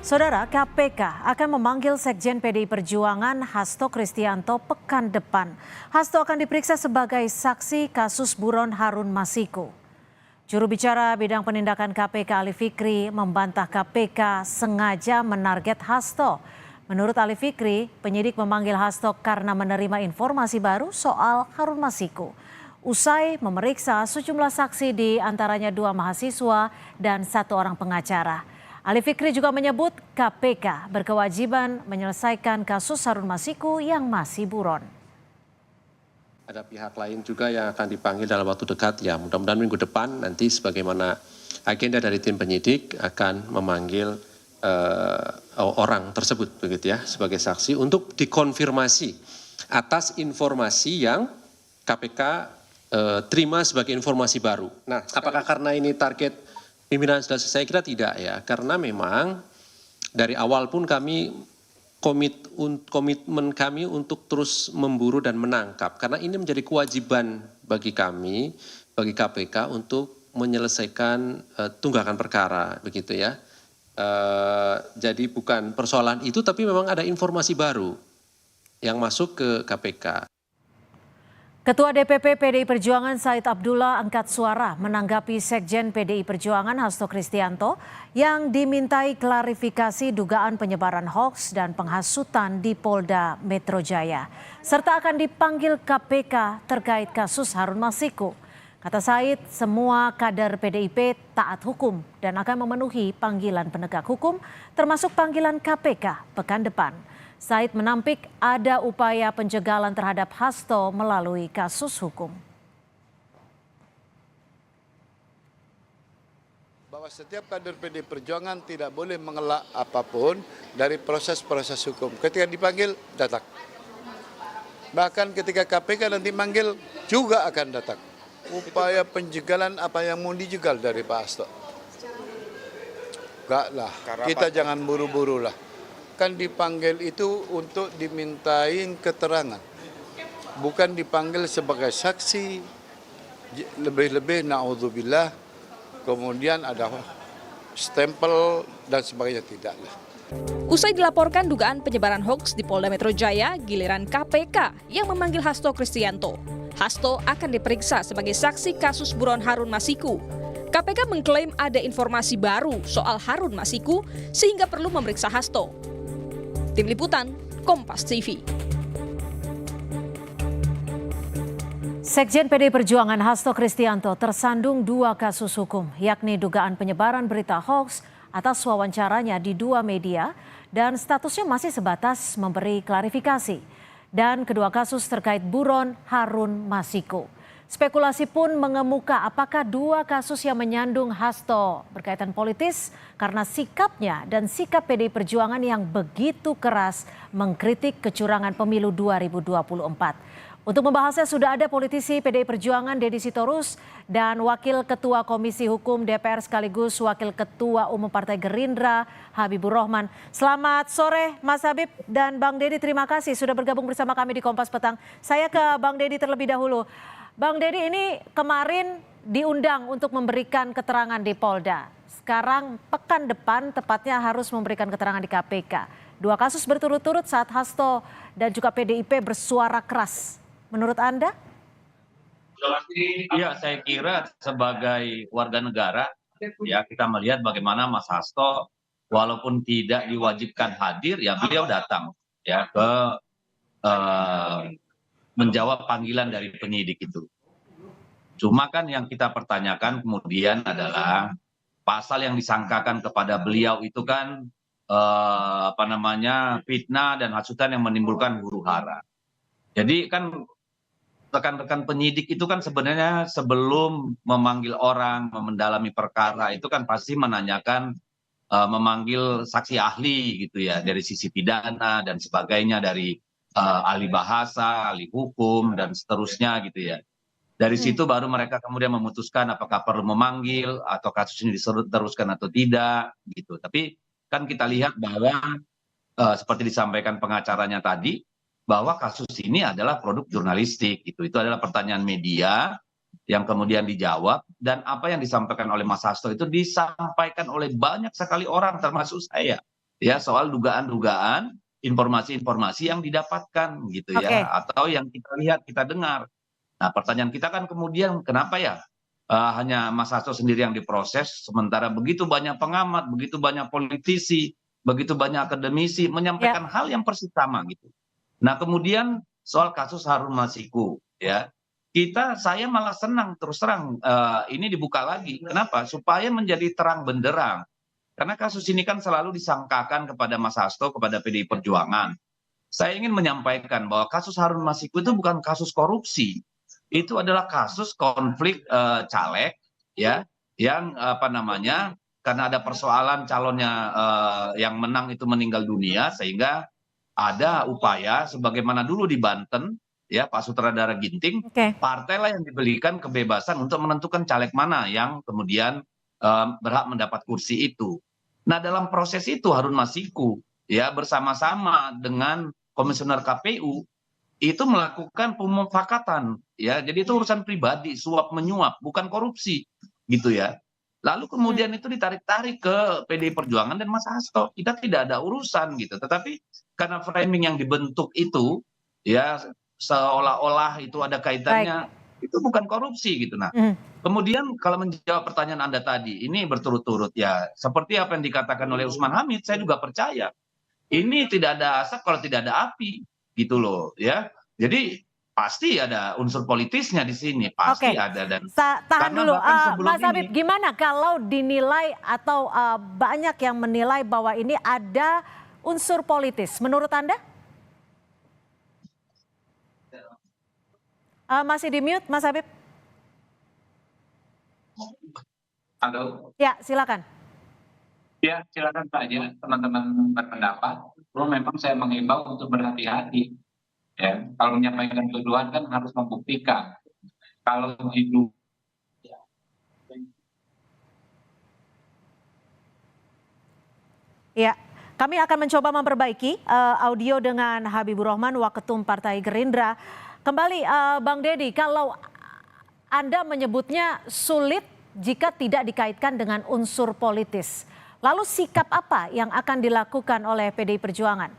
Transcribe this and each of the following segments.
Saudara, KPK akan memanggil Sekjen PDI Perjuangan Hasto Kristianto pekan depan. Hasto akan diperiksa sebagai saksi kasus buron Harun Masiku. Juru bicara bidang penindakan KPK Ali Fikri membantah KPK sengaja menarget Hasto. Menurut Ali Fikri, penyidik memanggil Hasto karena menerima informasi baru soal Harun Masiku. Usai memeriksa sejumlah saksi di antaranya 2 mahasiswa dan 1 orang pengacara. Ali Fikri juga menyebut KPK berkewajiban menyelesaikan kasus Harun Masiku yang masih buron. Ada pihak lain juga yang akan dipanggil dalam waktu dekat, ya mudah-mudahan minggu depan nanti sebagaimana agenda dari tim penyidik akan memanggil orang tersebut begitu ya sebagai saksi untuk dikonfirmasi atas informasi yang KPK terima sebagai informasi baru. Nah, apakah karena ini target pimpinan sudah selesai? Saya kira tidak ya, karena memang dari awal pun kami komitmen kami untuk terus memburu dan menangkap, karena ini menjadi kewajiban bagi kami, bagi KPK untuk menyelesaikan tunggakan perkara begitu ya. Jadi bukan persoalan itu, tapi memang ada informasi baru yang masuk ke KPK. Ketua DPP PDI Perjuangan Said Abdullah angkat suara menanggapi Sekjen PDI Perjuangan Hasto Kristianto yang dimintai klarifikasi dugaan penyebaran hoaks dan penghasutan di Polda Metro Jaya, serta akan dipanggil KPK terkait kasus Harun Masiku. Kata Said, semua kader PDIP taat hukum dan akan memenuhi panggilan penegak hukum, termasuk panggilan KPK pekan depan. Said menampik ada upaya penjagalan terhadap Hasto melalui kasus hukum. Bahwa setiap kader PDI Perjuangan tidak boleh mengelak apapun dari proses-proses hukum. Ketika dipanggil, datang. Bahkan ketika KPK nanti manggil, juga akan datang. Upaya penjagalan apa yang mau dijegal dari Pak Hasto? Enggak lah, kita jangan buru-buru lah. Kan dipanggil itu untuk dimintain keterangan, bukan dipanggil sebagai saksi, lebih-lebih na'udzubillah, kemudian ada stempel dan sebagainya, tidaklah. Usai dilaporkan dugaan penyebaran hoaks di Polda Metro Jaya, giliran KPK yang memanggil Hasto Kristianto. Hasto akan diperiksa sebagai saksi kasus buron Harun Masiku. KPK mengklaim ada informasi baru soal Harun Masiku sehingga perlu memeriksa Hasto. Tim Liputan, Kompas TV. Sekjen PDI Perjuangan Hasto Kristianto tersandung 2 kasus hukum, yakni dugaan penyebaran berita hoaks atas wawancaranya di 2 media dan statusnya masih sebatas memberi klarifikasi. Dan kedua kasus terkait buron Harun Masiku. Spekulasi pun mengemuka apakah 2 kasus yang menyandung Hasto berkaitan politis karena sikapnya dan sikap PDI Perjuangan yang begitu keras mengkritik kecurangan pemilu 2024. Untuk membahasnya sudah ada politisi PDI Perjuangan Deddy Sitorus dan Wakil Ketua Komisi Hukum DPR sekaligus Wakil Ketua Umum Partai Gerindra Habibur Rahman. Selamat sore Mas Habib dan Bang Deddy, terima kasih sudah bergabung bersama kami di Kompas Petang. Saya ke Bang Deddy terlebih dahulu. Bang Deddy, ini kemarin diundang untuk memberikan keterangan di Polda. Sekarang pekan depan tepatnya harus memberikan keterangan di KPK. 2 kasus berturut-turut saat Hasto dan juga PDIP bersuara keras. Menurut Anda? Ya, saya kira sebagai warga negara, ya kita melihat bagaimana Mas Hasto walaupun tidak diwajibkan hadir, ya beliau datang ya ke menjawab panggilan dari penyidik itu. Cuma kan yang kita pertanyakan kemudian adalah pasal yang disangkakan kepada beliau itu kan fitnah dan hasutan yang menimbulkan huru-hara. Jadi kan rekan-rekan penyidik itu kan sebenarnya sebelum memanggil orang, mendalami perkara itu kan pasti menanyakan, memanggil saksi ahli gitu ya, dari sisi pidana dan sebagainya, dari ahli bahasa, ahli hukum dan seterusnya gitu ya. Dari situ baru mereka kemudian memutuskan apakah perlu memanggil atau kasus ini diteruskan atau tidak gitu. Tapi kan kita lihat bahwa seperti disampaikan pengacaranya tadi, bahwa kasus ini adalah produk jurnalistik gitu. Itu adalah pertanyaan media yang kemudian dijawab, dan apa yang disampaikan oleh Mas Hasto itu disampaikan oleh banyak sekali orang termasuk saya. ya soal dugaan-dugaan informasi-informasi yang didapatkan gitu Oke. ya, atau yang kita lihat, kita dengar. Nah, pertanyaan kita kan kemudian kenapa ya hanya Mas Hasto sendiri yang diproses, sementara begitu banyak pengamat, begitu banyak politisi, begitu banyak akademisi menyampaikan hal yang persis sama gitu. Nah, kemudian soal kasus Harun Masiku, ya, saya malah senang terus terang ini dibuka lagi. Kenapa? Supaya menjadi terang benderang. Karena kasus ini kan selalu disangkakan kepada Mas Hasto, kepada PDI Perjuangan. Saya ingin menyampaikan bahwa kasus Harun Masiku itu bukan kasus korupsi, itu adalah kasus konflik caleg, ya, yang karena ada persoalan calonnya yang menang itu meninggal dunia, sehingga ada upaya sebagaimana dulu di Banten, ya, Pak Sutradara Ginting, partailah yang diberikan kebebasan untuk menentukan caleg mana yang kemudian berhak mendapat kursi itu. Nah, dalam proses itu Harun Masiku, ya, bersama-sama dengan komisioner KPU itu melakukan pemufakatan, ya, jadi itu urusan pribadi, suap menyuap, bukan korupsi, gitu ya. Lalu kemudian itu ditarik-tarik ke PDI Perjuangan dan Mas Hasto, kita tidak ada urusan gitu. Tetapi karena framing yang dibentuk itu, ya, seolah-olah itu ada kaitannya, itu bukan korupsi gitu. Nah, kemudian kalau menjawab pertanyaan Anda tadi, ini berturut-turut ya, seperti apa yang dikatakan oleh Usman Hamid, saya juga percaya. Ini tidak ada asap kalau tidak ada api, gitu loh, ya. Jadi pasti ada unsur politisnya di sini, pasti ada. Dan Tahan dulu, Mas Habib, ini, gimana kalau dinilai atau banyak yang menilai bahwa ini ada unsur politis, menurut Anda? Masih di mute, Mas Habib? Halo. Ya, silakan. Ya, silakan saja teman-teman berpendapat. Memang saya mengimbau untuk berhati-hati. Ya, kalau menyampaikan tuduhan kan harus membuktikan. Kalau itu ya, kami akan mencoba memperbaiki audio dengan Habibur Rahman, Waketum Partai Gerindra. Kembali, Bang Deddy, kalau Anda menyebutnya sulit jika tidak dikaitkan dengan unsur politis, lalu sikap apa yang akan dilakukan oleh PDI Perjuangan?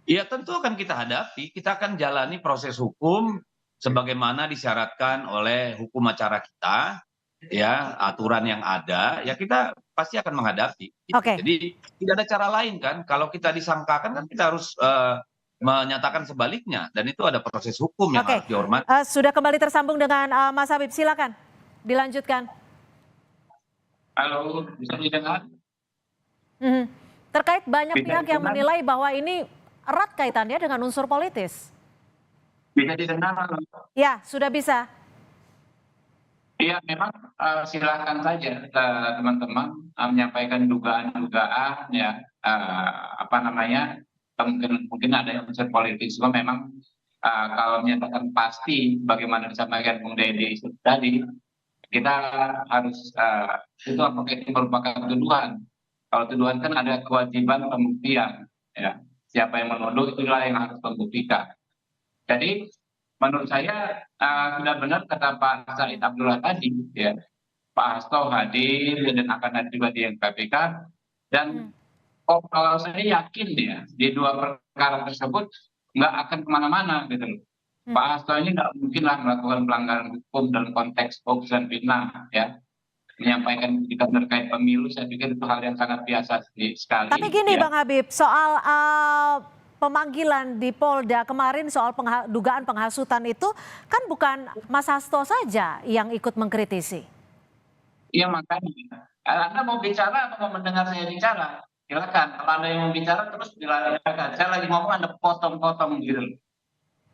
Ya, tentu akan kita hadapi, kita akan jalani proses hukum sebagaimana disyaratkan oleh hukum acara kita, ya, aturan yang ada, ya kita pasti akan menghadapi. Jadi tidak ada cara lain kan, kalau kita disangkakan kan kita harus menyatakan sebaliknya, dan itu ada proses hukum yang harus dihormati. Sudah kembali tersambung dengan Mas Habib, silakan dilanjutkan. Halo, bisa didengar? Terkait banyak pihak yang menilai bahwa ini erat kaitannya dengan unsur politis. Bisa didengar? Ya, sudah bisa. Iya, memang silakan saja teman-teman menyampaikan dugaan-dugaan, ya, mungkin ada yang unsur politis. Cuma memang kalau menyatakan pasti bagaimana disampaikan Bung Deddy tadi, kita harus itu apakah itu merupakan tuduhan. Kalau tuduhan kan ada kewajiban pembuktian, ya. Siapa yang menuduh itulah yang harus membuktikan. Jadi menurut saya sudah benar kata Pak Said Abdullah tadi, ya, Pak Hasto hadir dan akan hadir juga di KPK, dan kalau saya yakin ya di dua perkara tersebut nggak akan kemana-mana gitu loh. Pak Hasto ini nggak mungkinlah melakukan pelanggaran hukum dalam konteks hoax dan fitnah, ya. Menyampaikan kritikan terkait pemilu, saya pikir itu hal yang sangat biasa sekali. Tapi gini, ya. Bang Habib, soal pemanggilan di Polda kemarin soal dugaan penghasutan itu kan bukan Mas Hasto saja yang ikut mengkritisi. Iya, makanya Anda mau bicara atau mau mendengar saya bicara? Silakan. Kalau Anda yang mau bicara terus silakan. Saya lagi ngomong Anda potong-potong gitu.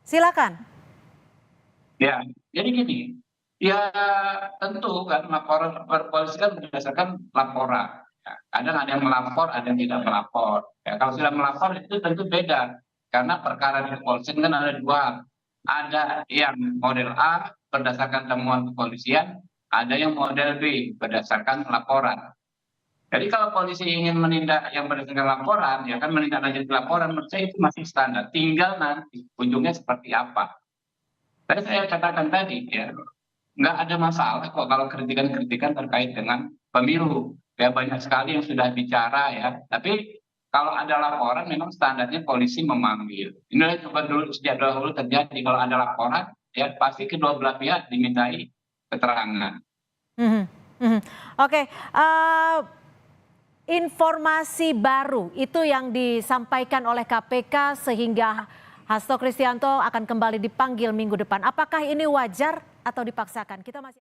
Silakan. Ya, jadi gini. Ya tentu kan laporan polisi kan berdasarkan laporan. Ya, kadang ada yang melapor, ada yang tidak melapor. Ya, kalau sudah melapor itu tentu beda. Karena perkara di kepolisian kan ada dua. Ada yang model A berdasarkan temuan kepolisian, ada yang model B berdasarkan laporan. Jadi kalau polisi ingin menindak yang berdasarkan laporan, ya kan menindaklanjuti laporan, menurut saya itu masih standar. Tinggal nanti ujungnya seperti apa. Tadi saya katakan tadi, ya, nggak ada masalah kok kalau kritikan-kritikan terkait dengan pemilu. Ya banyak sekali yang sudah bicara ya. Tapi kalau ada laporan memang standarnya polisi memanggil. Inilah coba dulu sejak dahulu terjadi kalau ada laporan ya pasti kedua belah pihak dimintai keterangan. Mhm, mhm. Oke, informasi baru itu yang disampaikan oleh KPK sehingga Hasto Kristianto akan kembali dipanggil minggu depan. Apakah ini wajar atau dipaksakan? Kita masih